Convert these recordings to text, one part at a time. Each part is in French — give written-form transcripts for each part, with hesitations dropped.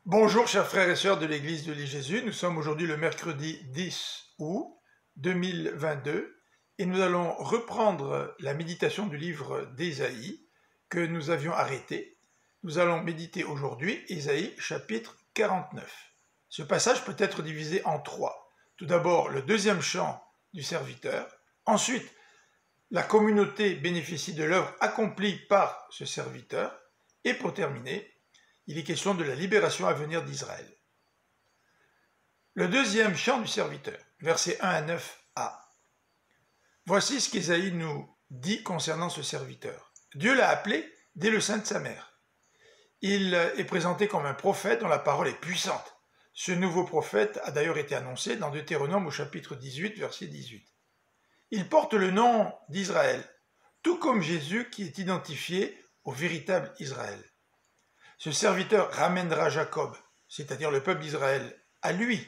Bonjour chers frères et sœurs de l'église de l'Île-Jésus, nous sommes aujourd'hui le mercredi 10 août 2022 et nous allons reprendre la méditation du livre d'Ésaïe que nous avions arrêté. Nous allons méditer aujourd'hui Ésaïe chapitre 49. Ce passage peut être divisé en trois. Tout d'abord le deuxième chant du serviteur, ensuite la communauté bénéficie de l'œuvre accomplie par ce serviteur et pour terminer, il est question de la libération à venir d'Israël. Le deuxième chant du serviteur, versets 1 à 9a. Voici ce qu'Ésaïe nous dit concernant ce serviteur. Dieu l'a appelé dès le sein de sa mère. Il est présenté comme un prophète dont la parole est puissante. Ce nouveau prophète a d'ailleurs été annoncé dans Deutéronome au chapitre 18, verset 18. Il porte le nom d'Israël, tout comme Jésus qui est identifié au véritable Israël. Ce serviteur ramènera Jacob, c'est-à-dire le peuple d'Israël, à lui.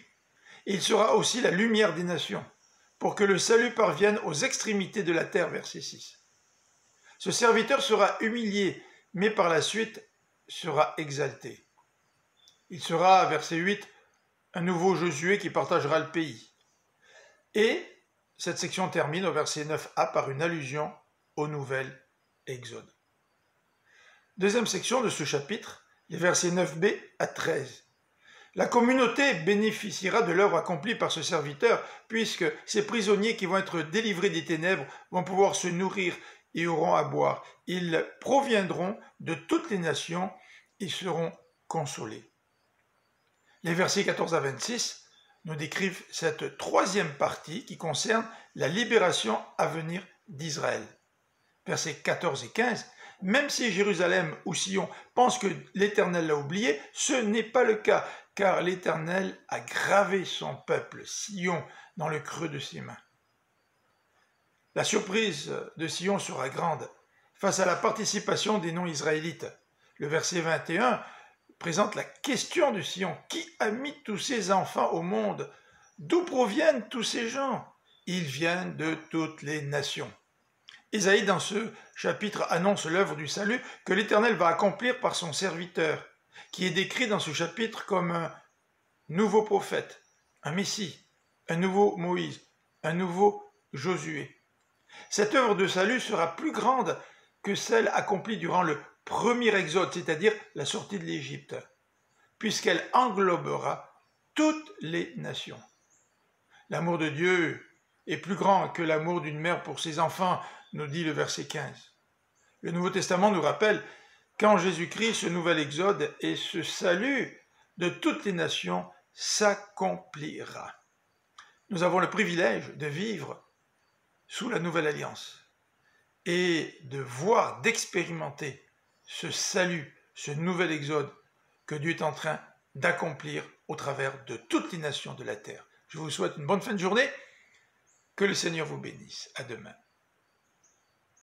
Et il sera aussi la lumière des nations, pour que le salut parvienne aux extrémités de la terre, verset 6. Ce serviteur sera humilié, mais par la suite sera exalté. Il sera, verset 8, un nouveau Josué qui partagera le pays. Et cette section termine au verset 9a par une allusion au nouvel Exode. Deuxième section de ce chapitre, les versets 9b à 13. La communauté bénéficiera de l'œuvre accomplie par ce serviteur, puisque ces prisonniers qui vont être délivrés des ténèbres vont pouvoir se nourrir et auront à boire. Ils proviendront de toutes les nations et seront consolés. Les versets 14 à 26 nous décrivent cette troisième partie qui concerne la libération à venir d'Israël. Versets 14 et 15. Même si Jérusalem ou Sion pensent que l'Éternel l'a oublié, ce n'est pas le cas, car l'Éternel a gravé son peuple, Sion, dans le creux de ses mains. La surprise de Sion sera grande face à la participation des non-israélites. Le verset 21 présente la question de Sion. Qui a mis tous ces enfants au monde? D'où proviennent tous ces gens? Ils viennent de toutes les nations. Ésaïe, dans ce chapitre, annonce l'œuvre du salut que l'Éternel va accomplir par son serviteur, qui est décrit dans ce chapitre comme un nouveau prophète, un Messie, un nouveau Moïse, un nouveau Josué. Cette œuvre de salut sera plus grande que celle accomplie durant le premier exode, c'est-à-dire la sortie de l'Égypte, puisqu'elle englobera toutes les nations. L'amour de Dieu est plus grand que l'amour d'une mère pour ses enfants, nous dit le verset 15. Le Nouveau Testament nous rappelle qu'en Jésus-Christ, ce nouvel exode et ce salut de toutes les nations s'accomplira. Nous avons le privilège de vivre sous la nouvelle alliance et de voir, d'expérimenter ce salut, ce nouvel exode que Dieu est en train d'accomplir au travers de toutes les nations de la terre. Je vous souhaite une bonne fin de journée. Que le Seigneur vous bénisse. À demain.